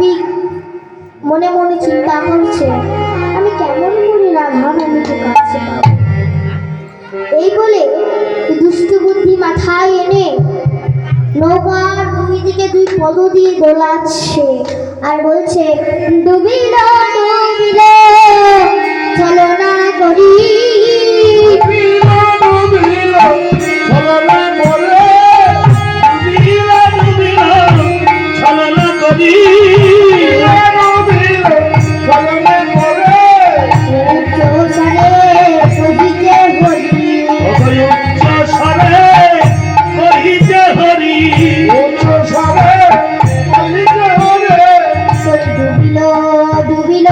পাপী মনে মনে চিন্তা করছে, আমি কেমন করে রাধারানীকে কাছে পাবো। এই বলে দুষ্টু বুদ্ধি মাথায় এনে নৌকার দুই দিকে দুই পদ দিয়ে দোলাচ্ছে আর বলছে, ডুবিল ডুবিল চলো না করি, ডুবিল